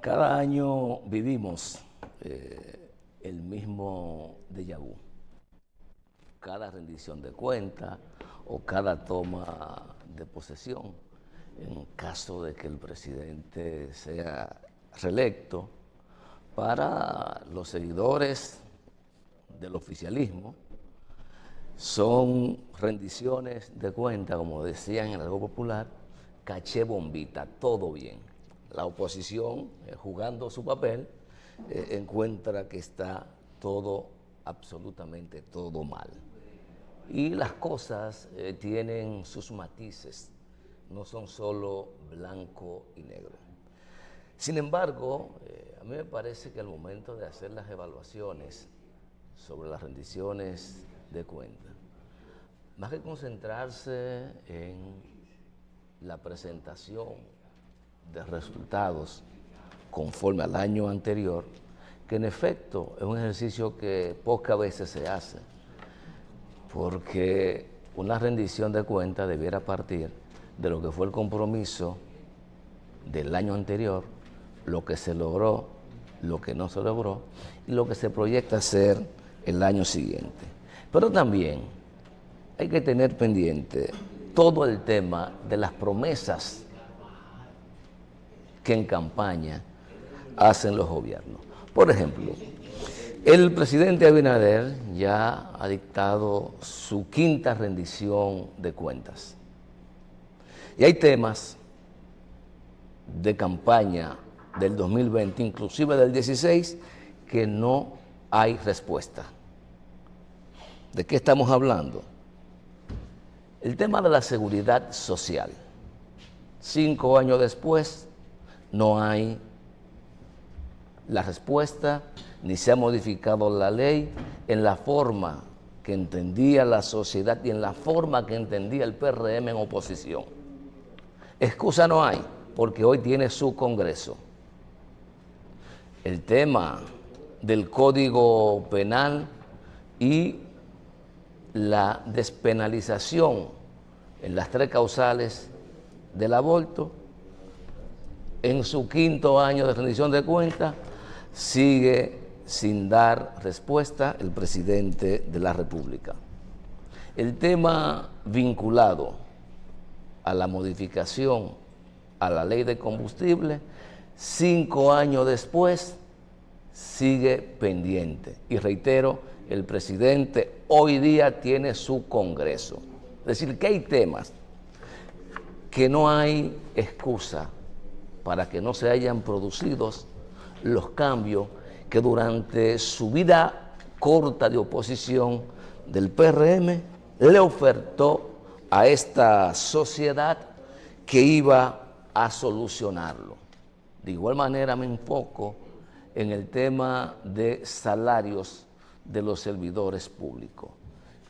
Cada año vivimos el mismo déjà vu. Cada rendición de cuenta o cada toma de posesión, en caso de que el presidente sea reelecto, para los seguidores del oficialismo, son rendiciones de cuenta, como decían en algo popular, caché bombita, todo bien. La oposición, jugando su papel, encuentra que está todo, absolutamente todo mal. Y las cosas tienen sus matices, no son solo blanco y negro. Sin embargo, a mí me parece que al momento de hacer las evaluaciones sobre las rendiciones de cuenta, más que concentrarse en la presentación de resultados conforme al año anterior, que en efecto es un ejercicio que pocas veces se hace, porque una rendición de cuentas debiera partir de lo que fue el compromiso del año anterior, lo que se logró, lo que no se logró y lo que se proyecta hacer el año siguiente. Pero también hay que tener pendiente todo el tema de las promesas que en campaña hacen los gobiernos. Por ejemplo, el presidente Abinader ya ha dictado su quinta rendición de cuentas. Y hay temas de campaña del 2020, inclusive del 16, que no hay respuesta. ¿De qué estamos hablando? El tema de la seguridad social. 5 años después, no hay la respuesta, ni se ha modificado la ley en la forma que entendía la sociedad y en la forma que entendía el PRM en oposición. Excusa no hay, porque hoy tiene su Congreso. El tema del Código Penal y la despenalización en las 3 causales del aborto, en su 5.º año de rendición de cuentas, sigue sin dar respuesta el presidente de la República. El tema vinculado a la modificación a la ley de combustible, 5 años después, sigue pendiente. Y reitero, el presidente hoy día tiene su Congreso. Es decir, que hay temas que no hay excusa para que no se hayan producido los cambios que durante su vida corta de oposición del PRM le ofertó a esta sociedad que iba a solucionarlo. De igual manera me enfoco en el tema de salarios de los servidores públicos.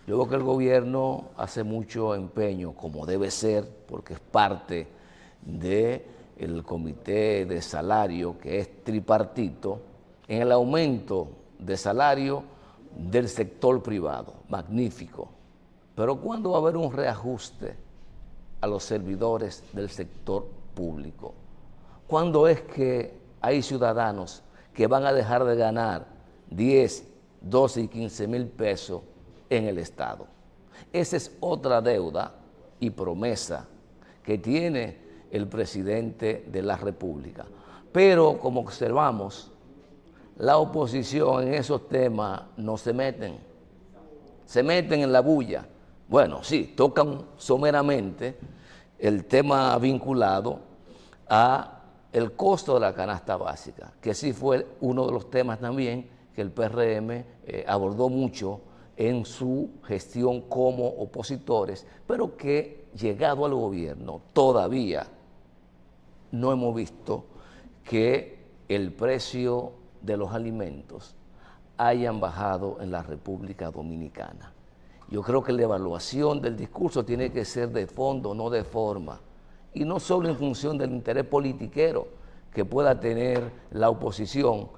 Yo veo que el gobierno hace mucho empeño, como debe ser, porque es parte del comité de salario, que es tripartito, en el aumento de salario del sector privado. Magnífico. Pero ¿cuándo va a haber un reajuste a los servidores del sector público? ¿Cuándo es que hay ciudadanos que van a dejar de ganar 10, 12 y 15 mil pesos en el Estado? Esa es otra deuda y promesa que tiene el presidente de la República. Pero como observamos, la oposición en esos temas no se meten en la bulla. Bueno, sí, tocan someramente el tema vinculado a el costo de la canasta básica, que sí fue uno de los temas también que el PRM abordó mucho en su gestión como opositores, pero que llegado al gobierno todavía no hemos visto que el precio de los alimentos hayan bajado en la República Dominicana. Yo creo que la evaluación del discurso tiene que ser de fondo, no de forma, y no solo en función del interés politiquero que pueda tener la oposición,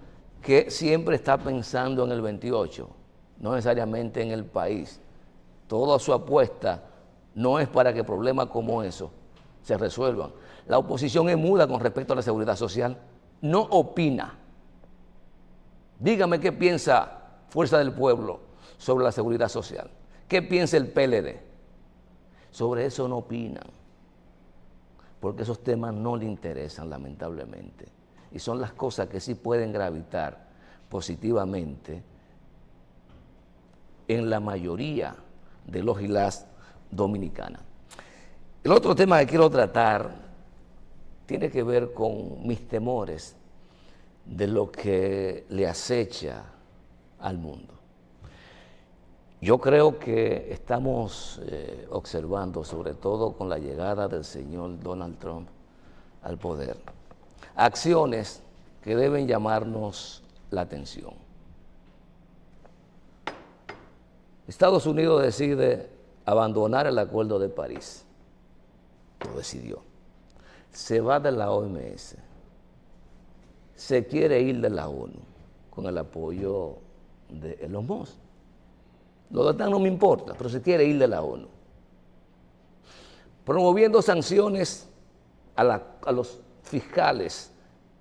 que siempre está pensando en el 28, no necesariamente en el país. Toda su apuesta no es para que problemas como eso se resuelvan. La oposición es muda con respecto a la seguridad social. no opina. Dígame qué piensa Fuerza del Pueblo sobre la seguridad social. ¿Qué piensa el PLD? Sobre eso no opinan, porque esos temas no le interesan, lamentablemente. Y son las cosas que sí pueden gravitar positivamente en la mayoría de los y las dominicanas. El otro tema que quiero tratar tiene que ver con mis temores de lo que le acecha al mundo. Yo creo que estamos observando, sobre todo con la llegada del señor Donald Trump al poder, acciones que deben llamarnos la atención. Estados Unidos decide abandonar el Acuerdo de París. Lo decidió. Se va de la OMS. Se quiere ir de la ONU con el apoyo de Elon Musk. Lo de OTAN no me importa, pero se quiere ir de la ONU. Promoviendo sanciones a los fiscales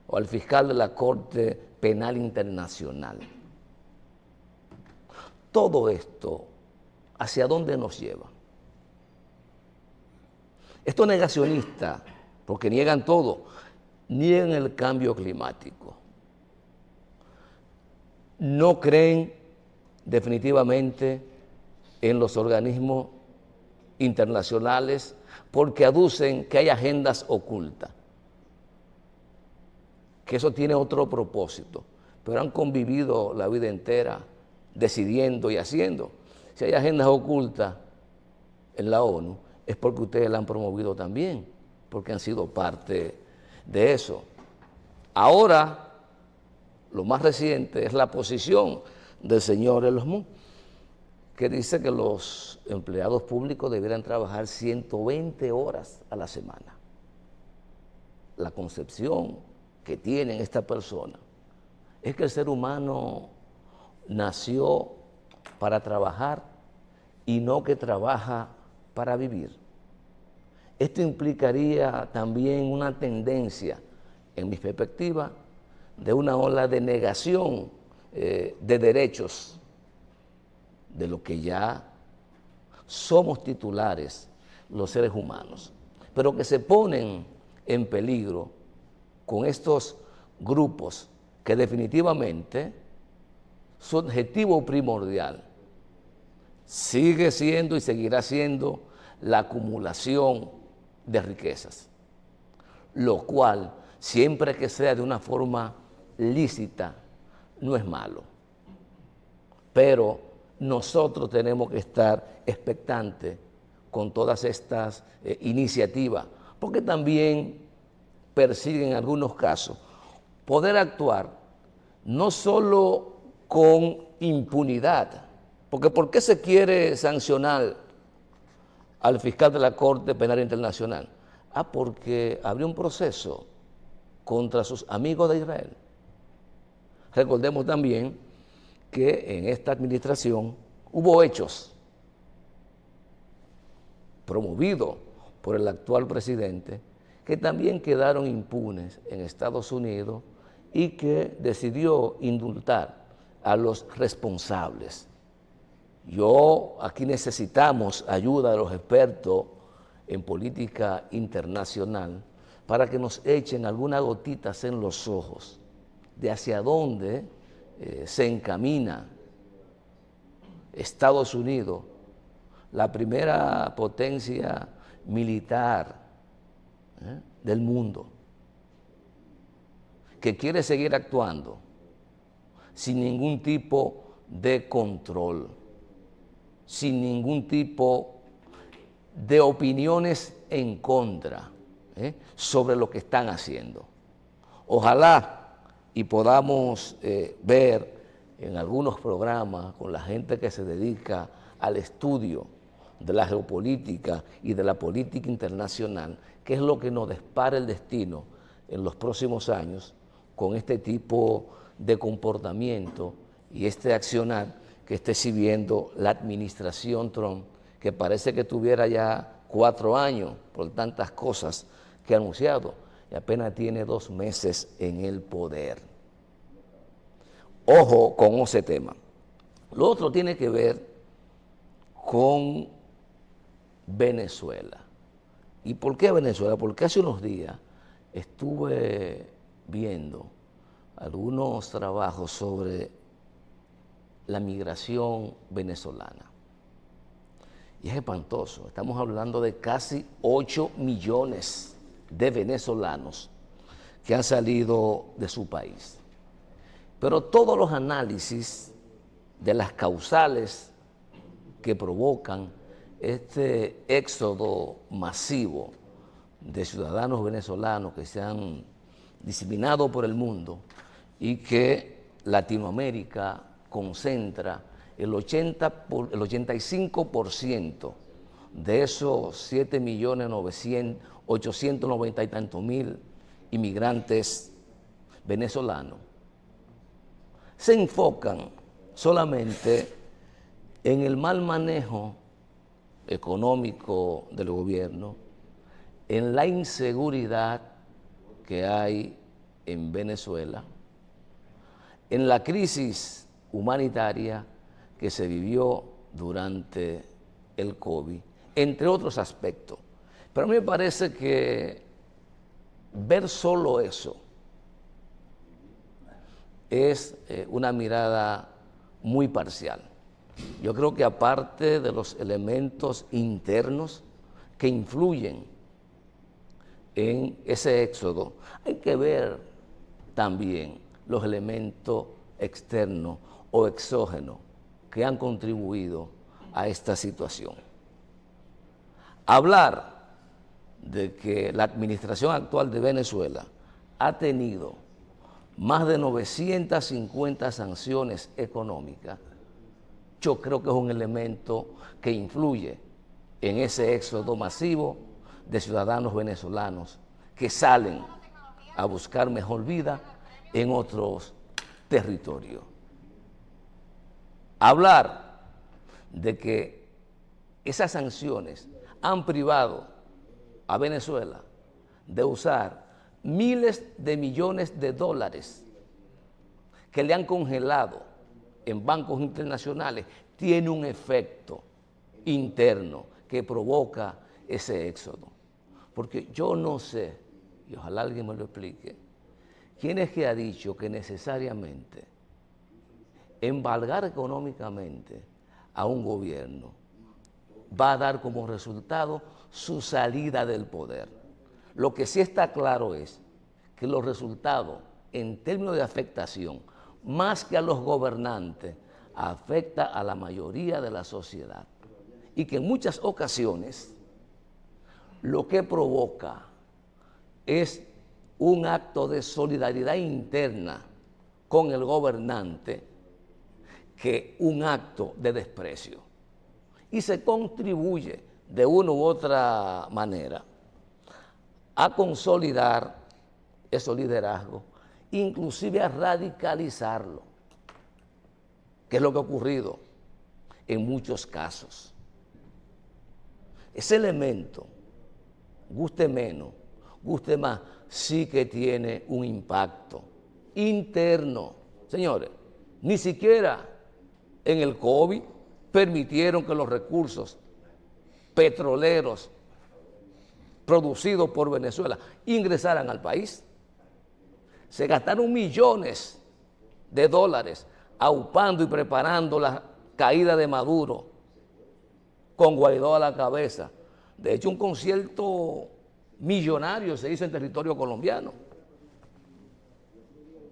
o al fiscal de la Corte Penal Internacional. Todo esto, ¿hacia dónde nos lleva? Estos negacionistas, porque niegan todo, niegan el cambio climático. No creen definitivamente en los organismos internacionales porque aducen que hay agendas ocultas, que eso tiene otro propósito, pero han convivido la vida entera decidiendo y haciendo. Si hay agendas ocultas en la ONU, es porque ustedes la han promovido también, porque han sido parte de eso. Ahora, lo más reciente es la posición del señor Elon Musk, que dice que los empleados públicos debieran trabajar 120 horas a la semana. La concepción que tienen esta persona es que el ser humano nació para trabajar y no que trabaja para vivir. Esto implicaría también una tendencia, en mi perspectiva, de una ola de negación de derechos de lo que ya somos titulares los seres humanos, pero que se ponen en peligro con estos grupos que definitivamente su objetivo primordial sigue siendo y seguirá siendo la acumulación de riquezas, lo cual, siempre que sea de una forma lícita, no es malo. Pero nosotros tenemos que estar expectantes con todas estas iniciativas, porque también persiguen en algunos casos poder actuar no solo con impunidad, porque ¿por qué se quiere sancionar al fiscal de la Corte Penal Internacional? Porque habría un proceso contra sus amigos de Israel. Recordemos también que en esta administración hubo hechos promovidos por el actual presidente que también quedaron impunes en Estados Unidos y que decidió indultar a los responsables. Aquí necesitamos ayuda de los expertos en política internacional para que nos echen algunas gotitas en los ojos de hacia dónde se encamina Estados Unidos, la primera potencia militar del mundo, que quiere seguir actuando sin ningún tipo de control, sin ningún tipo de opiniones en contra sobre lo que están haciendo. Ojalá y podamos ver en algunos programas con la gente que se dedica al estudio de la geopolítica y de la política internacional, qué es lo que nos depara el destino en los próximos años con este tipo de comportamiento y este accionar que esté exhibiendo la administración Trump, que parece que tuviera ya 4 años por tantas cosas que ha anunciado. y apenas tiene 2 meses en el poder. Ojo con ese tema. Lo otro tiene que ver con Venezuela. ¿Y por qué Venezuela? Porque hace unos días estuve viendo algunos trabajos sobre la migración venezolana. Y es espantoso. Estamos hablando de casi 8 millones de venezolanos que han salido de su país. Pero todos los análisis de las causales que provocan este éxodo masivo de ciudadanos venezolanos que se han diseminado por el mundo y que Latinoamérica concentra el 85% de esos 7.890.000 y tantos mil inmigrantes venezolanos, se enfocan solamente en el mal manejo económico del gobierno, en la inseguridad que hay en Venezuela, en la crisis humanitaria que se vivió durante el COVID, entre otros aspectos. Pero a mí me parece que ver solo eso es una mirada muy parcial. Yo creo que aparte de los elementos internos que influyen en ese éxodo, hay que ver también los elementos externos o exógenos que han contribuido a esta situación. Hablar de que la administración actual de Venezuela ha tenido más de 950 sanciones económicas, yo creo que es un elemento que influye en ese éxodo masivo de ciudadanos venezolanos que salen a buscar mejor vida en otros territorios. Hablar de que esas sanciones han privado a Venezuela de usar miles de millones de dólares que le han congelado en bancos internacionales, tiene un efecto interno que provoca ese éxodo. Porque yo no sé, y ojalá alguien me lo explique, quién es que ha dicho que necesariamente embargar económicamente a un gobierno va a dar como resultado su salida del poder. Lo que sí está claro es que los resultados en términos de afectación, más que a los gobernantes, afecta a la mayoría de la sociedad. Y que en muchas ocasiones lo que provoca es un acto de solidaridad interna con el gobernante que un acto de desprecio. Y se contribuye de una u otra manera a consolidar esos liderazgos, inclusive a radicalizarlo, que es lo que ha ocurrido en muchos casos. Ese elemento, guste menos, guste más, sí que tiene un impacto interno. Señores, ni siquiera en el COVID permitieron que los recursos petroleros producidos por Venezuela ingresaran al país. Se gastaron millones de dólares aupando y preparando la caída de Maduro con Guaidó a la cabeza. De hecho, un concierto millonario se hizo en territorio colombiano,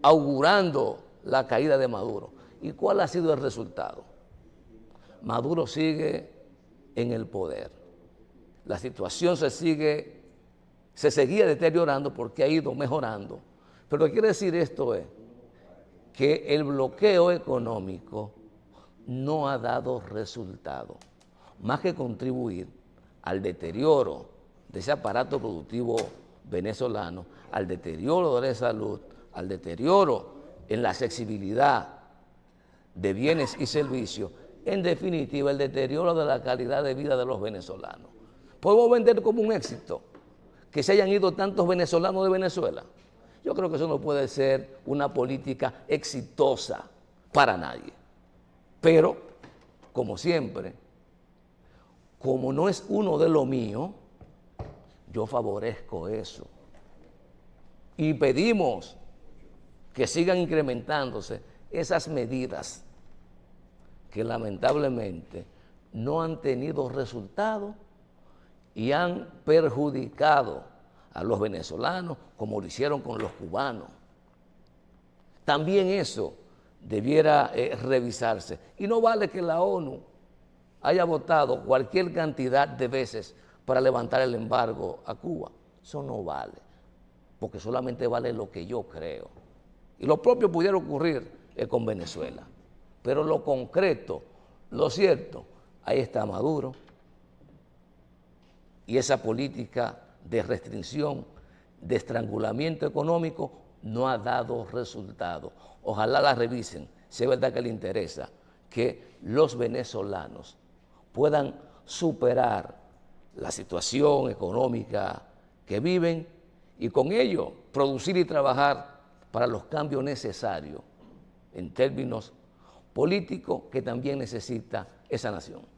augurando la caída de Maduro. ¿Y cuál ha sido el resultado? Maduro sigue en el poder. La situación se seguía deteriorando porque ha ido mejorando. Pero lo que quiere decir esto es que el bloqueo económico no ha dado resultado, más que contribuir al deterioro de ese aparato productivo venezolano, al deterioro de la salud, al deterioro en la accesibilidad de bienes y servicios, en definitiva el deterioro de la calidad de vida de los venezolanos. Podemos vender como un éxito que se hayan ido tantos venezolanos de Venezuela. Yo creo que eso no puede ser una política exitosa para nadie. Pero, como siempre, como no es uno de lo mío, yo favorezco eso. Y pedimos que sigan incrementándose esas medidas que lamentablemente no han tenido resultado y han perjudicado a los venezolanos como lo hicieron con los cubanos. También eso debiera revisarse. Y no vale que la ONU haya votado cualquier cantidad de veces para levantar el embargo a Cuba. Eso no vale, porque solamente vale lo que yo creo. Y lo propio pudiera ocurrir con Venezuela. Pero lo concreto, lo cierto, ahí está Maduro. Y esa política de restricción, de estrangulamiento económico, no ha dado resultado. Ojalá la revisen, si es verdad que le interesa que los venezolanos puedan superar la situación económica que viven y con ello producir y trabajar para los cambios necesarios en términos políticos que también necesita esa nación.